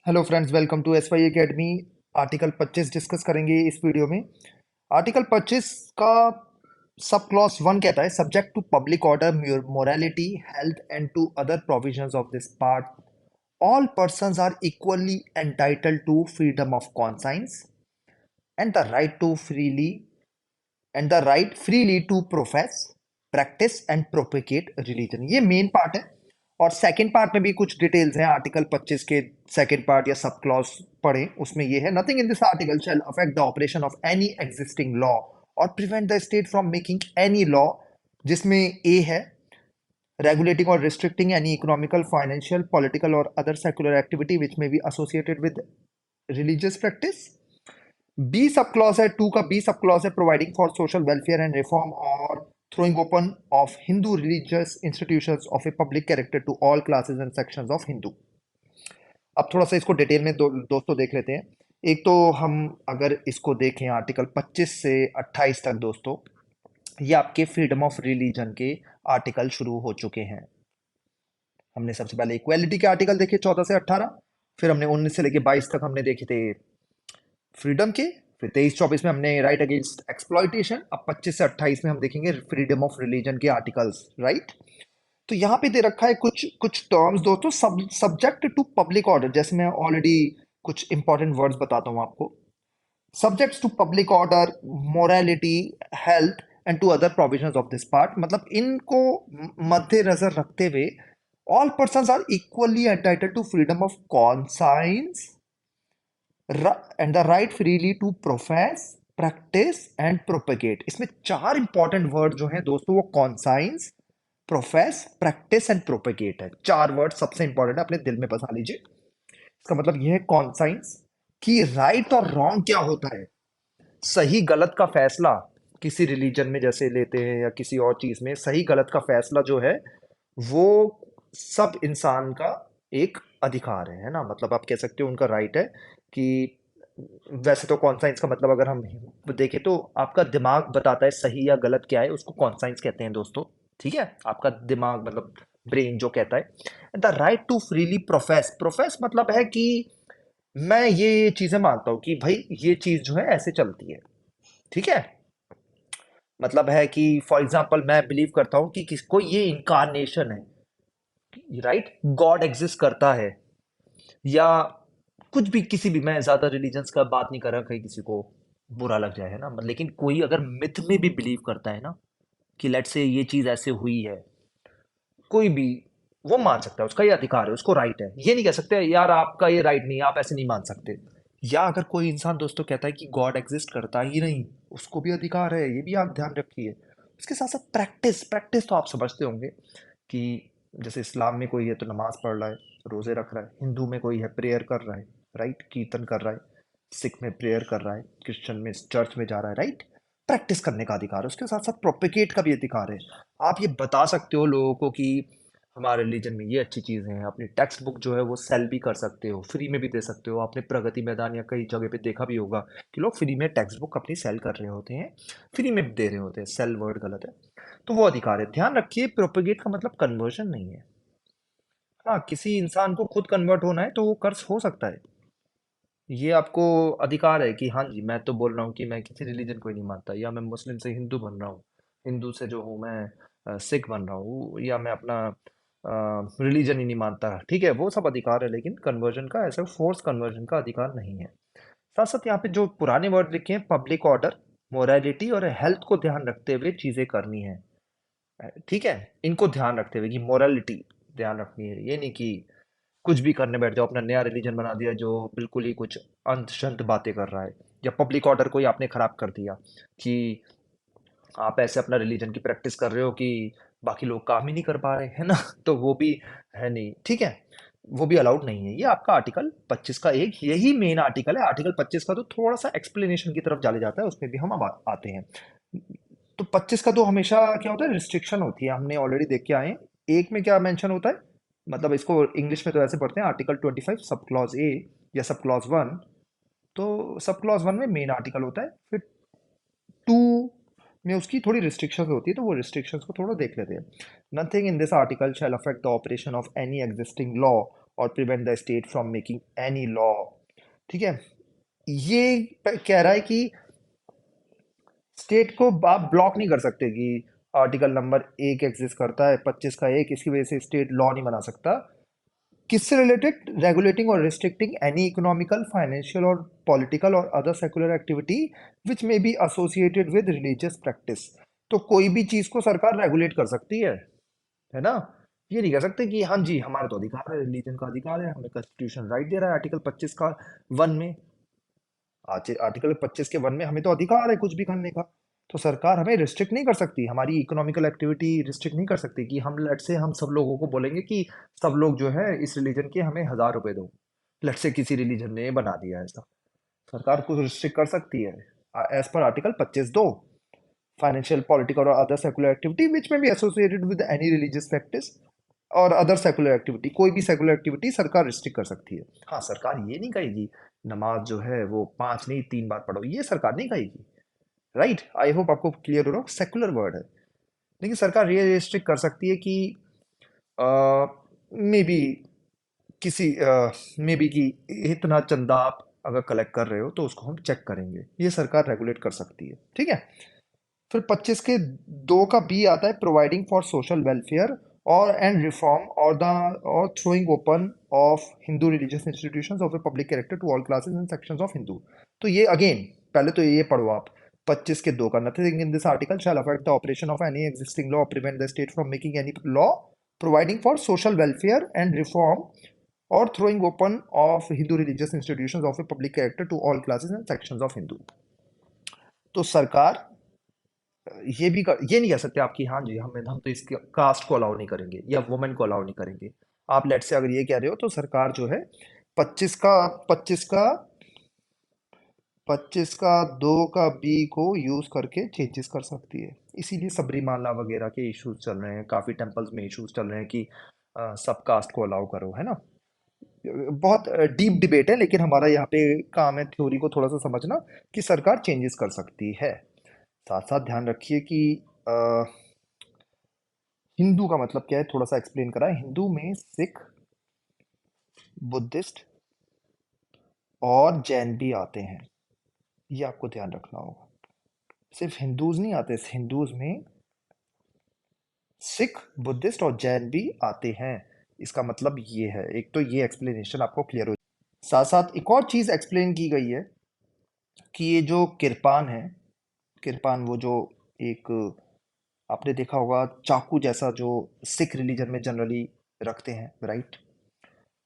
Hello friends, welcome to S Y academy. Article 25 discuss करेंगे इस video में। Article 25 का सब क्लॉज 1 कहता है, subject to public order, morality, health and to other provisions of this part, all persons are equally entitled to freedom of conscience and the right to freely and the right freely to profess, practice and propagate religion. ये main part है। और second part में भी कुछ details हैं article 25 के। Second part या sub clause पढ़ें, उसमें ये है, nothing in this article shall affect the operation of any existing law or prevent the state from making any law, जिसमें ए है regulating or restricting any economical, financial, political, or other secular activity which may be associated with religious practice। B sub clause है, two का B sub clause है, providing for social welfare and reform or throwing open of Hindu religious institutions of a public character to all classes and sections of Hindu। अब थोड़ा सा इसको detail में दोस्तों देख लेते हैं। एक तो हम अगर इसको देखें आर्टिकल 25 से 28 तक दोस्तों, ये आपके फ्रीडम ऑफ रिलीजन के आर्टिकल शुरू हो चुके हैं। हमने सबसे पहले इक्वेलिटी के आर्टिकल देखे 14 से 18, फिर हमने 19 से लेके 22 तक हमने देखे थे फ्रीडम के, फिर 23-24 में हमने राइट अगेंस्ट एक्सप्लॉइटेशन, अब 25 से 28 में हम देखेंगे फ्रीडम ऑफ रिलीजन के आर्टिकल्स, राइट। तो यहाँ पे दे रखा है कुछ कुछ टर्म्स दोस्तों, सब्जेक्ट टू पब्लिक ऑर्डर। जैसे मैं ऑलरेडी कुछ इंपॉर्टेंट वर्ड्स बताता हूँ आपको। Subjects to public order, morality, health and to other provisions of this part, मतलब इनको मद्देनजर रखते हुए all persons are equally entitled to freedom of conscience and the right freely to profess, practice and propagate. इसमें चार important word जो हैं दोस्तों, वो conscience, profess, practice and propagate है। चार वर्ड सबसे इंपॉर्टेंट है, अपने दिल में बसा लीजिए। इसका मतलब यह है कॉन्साइंस कि राइट और रॉन्ग क्या होता है, सही गलत का फैसला किसी रिलीजन में जैसे लेते हैं या किसी और चीज में, सही गलत का फैसला जो है वो सब इंसान का एक अधिकार है ना। मतलब आप कह सकते हो उनका राइट है कि, वैसे तो कॉन्साइंस का मतलब अगर हम देखें तो आपका दिमाग बताता है सही या गलत क्या है, उसको कॉन्साइंस कहते हैं दोस्तों। ठीक है, आपका दिमाग मतलब ब्रेन जो कहता है। The right to freely profess, profess मतलब है कि मैं ये चीजें मानता हूँ कि भाई ये चीज जो है ऐसे चलती है। ठीक है, मतलब है कि फॉर एग्जाम्पल मैं बिलीव करता हूँ कि किसको ये इनकारनेशन है, राइट, गॉड एग्जिस्ट करता है, या कुछ भी, किसी भी, मैं ज्यादा रिलीजन्स का बात नहीं कर रहा, कहीं किसी को बुरा लग जाए, है ना। लेकिन कोई अगर मिथ में भी बिलीव करता है ना कि लेट से ये चीज ऐसे हुई है, कोई भी वो मान सकता है, उसका ये अधिकार है, उसको राइट है। ये नहीं कह सकते यार आपका ये राइट नहीं है, आप ऐसे नहीं मान सकते। या अगर कोई इंसान दोस्तों कहता है कि गॉड एग्जिस्ट करता ही नहीं, उसको भी अधिकार है, ये भी आप ध्यान रखिए। उसके साथ साथ प्रैक्टिस, प्रैक्टिस तो आप समझते होंगे कि जैसे इस्लाम में कोई है तो नमाज पढ़ रहा है, रोजे रख रहा है, हिंदू में कोई है प्रेयर कर रहा है, राइट, कीर्तन कर रहा है, सिख में प्रेयर कर रहा है, क्रिश्चियन में चर्च में जा रहा है, राइट। प्रैक्टिस करने का अधिकार है, उसके साथ साथ प्रोपिगेट का भी अधिकार है। आप ये बता सकते हो लोगों को कि हमारे रिलीजन में ये अच्छी चीज़ें हैं। अपनी टेक्स्ट बुक जो है वो सेल भी कर सकते हो, फ्री में भी दे सकते हो। आपने प्रगति मैदान या कई जगह पे देखा भी होगा कि लोग फ्री में टेक्स्ट बुक अपनी सेल कर रहे होते हैं, फ्री में भी दे रहे होते हैं। सेल वर्ड गलत है, तो वो अधिकार है। ध्यान रखिए, प्रोपेगेट का मतलब कन्वर्जन नहीं है। हाँ, किसी इंसान को खुद कन्वर्ट होना है तो वो कर हो सकता है। ये आपको अधिकार है कि हाँ जी, मैं तो बोल रहा हूँ कि मैं किसी रिलीजन को ही नहीं मानता, या मैं मुस्लिम से हिंदू बन रहा हूँ, हिंदू से जो हूँ मैं सिख बन रहा हूँ, या मैं अपना रिलीजन ही नहीं मानता। ठीक है, वो सब अधिकार है, लेकिन कन्वर्जन का, ऐसा फोर्स कन्वर्जन का अधिकार नहीं है। साथ साथ यहाँ पे जो पुराने वर्ड लिखे हैं, पब्लिक ऑर्डर, मोरालिटी और हेल्थ को ध्यान रखते हुए चीजें करनी है। ठीक है, इनको ध्यान रखते हुए कि मोरालिटी ध्यान रखनी है, ये नहीं कि कुछ भी करने बैठ जाओ, अपना नया रिलीजन बना दिया जो बिल्कुल ही कुछ अंत शंत बातें कर रहा है। या पब्लिक ऑर्डर को ही आपने खराब कर दिया कि आप ऐसे अपना रिलीजन की प्रैक्टिस कर रहे हो कि बाकी लोग काम ही नहीं कर पा रहे, है ना। तो वो भी है नहीं, ठीक है, वो भी अलाउड नहीं है। ये आपका आर्टिकल 25 का एक यही मेन आर्टिकल है। आर्टिकल 25 का तो थोड़ा सा एक्सप्लेनेशन की तरफ चले जाता है, उसमें भी हम अब आते हैं। तो 25 का तो हमेशा क्या होता है, रिस्ट्रिक्शन होती है, हमने ऑलरेडी देख के आए हैं। एक में क्या मेंशन होता है, मतलब इसको इंग्लिश में तो ऐसे पढ़ते हैं, आर्टिकल 25 सब क्लॉज ए या सब क्लॉज 1। तो सब क्लॉज 1 में मेन आर्टिकल होता है, फिर 2 में उसकी थोड़ी रिस्ट्रिक्शंस होती है, तो वो रिस्ट्रिक्शंस को थोड़ा देख लेते हैं। Nothing in this article shall affect the operation of any existing law or prevent the state from making any law. ठीक है, ये कह रहा है कि स्टेट को आप ब्लॉक नहीं कर सकते कि आर्टिकल नंबर 1 एग्जिस्ट करता है 25 का 1, इसकी वजह से स्टेट लॉ नहीं बना सकता। किससे रिलेटेड? रेगुलेटिंग और रिस्ट्रिक्टिंग एनी इकोनॉमिकल, फाइनेंशियल और political or other secular activity which में be associated with religious practice. तो कोई भी चीज को सरकार रेगुलेट कर सकती है ना। ये नहीं कह सकते कि हाँ जी हमारा तो अधिकार है, रिलीजन का अधिकार है, हमें कॉन्स्टिट्यूशन राइट दे रहा है आर्टिकल 25 का 1 में। आज आर्टिकल 25 के 1 में हमें तो अधिकार है कुछ भी करने का। तो सरकार हमें रिस्ट्रिक्ट नहीं कर सकती, हमारी इकोनॉमिकल एक्टिविटी रिस्ट्रिक्ट नहीं कर सकती कि हम लेट से हम सब लोगों को बोलेंगे कि सब लोग जो है इस रिलीजन के हमें 1,000 रुपए दो। लेट से किसी रिलीजन ने बना दिया ऐसा, सरकार कुछ रिस्ट्रिक्ट कर सकती है as per article 25(2). Financial, political or other secular activity which में भी associated with any religious practice or other secular activity, कोई भी सेकुलर एक्टिविटी सरकार रिस्ट्रिक्ट कर सकती है। हाँ, सरकार ये नहीं कहेगी नमाज जो है वो 5 नहीं 3 बार पढ़ो, ये सरकार नहीं कहेगी। राइट, आई होप आपको क्लियर हो रहा हो, सेकुलर वर्ड है। लेकिन सरकार ये रिस्ट्रिक्ट कर सकती है कि मे बी किसी मे बी कि इतना चंदा आप अगर कलेक्ट कर रहे हो तो उसको हम चेक करेंगे, ये सरकार रेगुलेट कर सकती है। ठीक है, फिर 25 के 2 का बी आता है providing for social welfare or and reform or the or throwing open of Hindu religious institutions of a public character to all classes and sections of Hindu. तो ये अगेन पहले तो ये पढ़ो आप 25 के 2 का, nothing in this article shall affect the operation of any existing law, prevent the state from making any law, providing for social welfare and reform or throwing open of Hindu religious institutions of a public character to all classes and sections of Hindu। तो सरकार ये नहीं कह सकते आप कि हाँ जी हम तो इस कास्ट को अलाउ नहीं करेंगे या वुमेन को अलाउ नहीं करेंगे। आप लेट से अगर ये कह रहे हो तो सरकार जो है 25 का 25 का 25 का 2 का बी को यूज करके चेंजेस कर सकती है। इसीलिए सबरीमाला वगैरह के इश्यूज चल रहे हैं, काफी टेम्पल्स में इश्यूज चल रहे हैं कि सब कास्ट को अलाउ करो, है ना। बहुत डीप डिबेट है, लेकिन हमारा यहाँ पे काम है थ्योरी को थोड़ा सा समझना कि सरकार चेंजेस कर सकती है। साथ साथ ध्यान रखिए कि अ, हिंदू का मतलब क्या है, थोड़ा सा एक्सप्लेन करा है। हिंदू में सिख, बुद्धिस्ट और जैन भी आते हैं, ये आपको ध्यान रखना होगा। सिर्फ हिंदूज नहीं आते, हिंदूज में सिख, बुद्धिस्ट और जैन भी आते हैं। इसका मतलब ये है, एक तो ये एक्सप्लेनेशन आपको क्लियर हो। साथ साथ एक और चीज एक्सप्लेन की गई है कि ये जो किरपान है, किरपान वो जो एक आपने देखा होगा चाकू जैसा जो सिख रिलीजन में जनरली रखते हैं, राइट,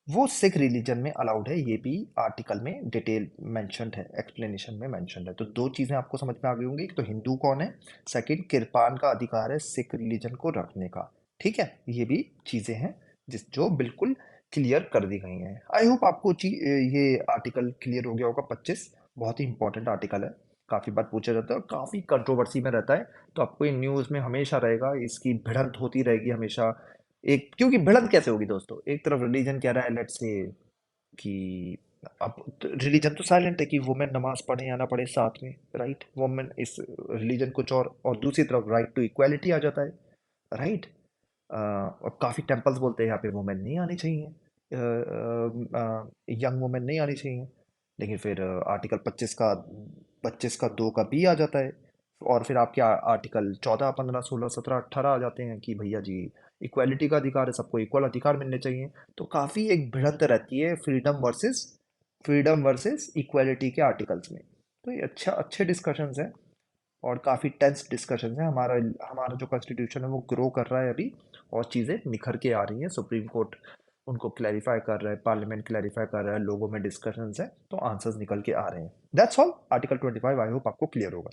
वो सिख रिलीजन में अलाउड है। ये भी आर्टिकल में डिटेल मेंशन्ड है, एक्सप्लेनेशन में मेंशन्ड है। तो दो चीज़ें आपको समझ में आ गई होंगी, एक तो हिंदू कौन है, सेकंड किरपान का अधिकार है सिख रिलीजन को रखने का। ठीक है, ये भी चीज़ें हैं जो बिल्कुल क्लियर कर दी गई हैं। आई होप आपको ये आर्टिकल क्लियर हो गया होगा। 25 बहुत ही इंपॉर्टेंट आर्टिकल है, काफ़ी बार पूछा जाता है और काफ़ी कंट्रोवर्सी में रहता है। तो आपको इन न्यूज़ में हमेशा रहेगा, इसकी भिड़ंत होती रहेगी हमेशा। एक क्योंकि भिड़ंत कैसे होगी दोस्तों, एक तरफ रिलीजन कह रहा है लेट्स से कि अब रिलीजन तो साइलेंट है कि वुमेन नमाज पढ़े या ना पढ़े साथ में, राइट, वुमेन इस रिलीजन कुछ और दूसरी तरफ राइट टू इक्वालिटी आ जाता है, राइट। और काफ़ी टेम्पल्स बोलते हैं यहाँ पे वुमेन नहीं आनी चाहिए, यंग वुमेन नहीं आनी चाहिए। लेकिन फिर आर्टिकल 25 का 2 का बी आ जाता है, और फिर आपके आर्टिकल 14, 15, 16, 17, 18 आ जाते हैं कि भैया जी इक्वालिटी का अधिकार है, सबको इक्वल अधिकार मिलने चाहिए। तो काफ़ी एक भिड़ंत रहती है फ्रीडम वर्सेस इक्वालिटी के आर्टिकल्स में। तो ये अच्छे डिस्कशंस हैं और काफ़ी टेंस डिस्कशंस हैं। हमारा हमारा जो कॉन्स्टिट्यूशन है वो ग्रो कर रहा है अभी, और चीज़ें निखर के आ रही हैं। सुप्रीम कोर्ट उनको क्लैरिफाई कर रहा है, पार्लियामेंट क्लैरिफाई कर रहा है, लोगों में डिस्कशंस है, तो आंसर्स निकल के आ रहे हैं। That's all, article 25 I hope आपको क्लियर होगा।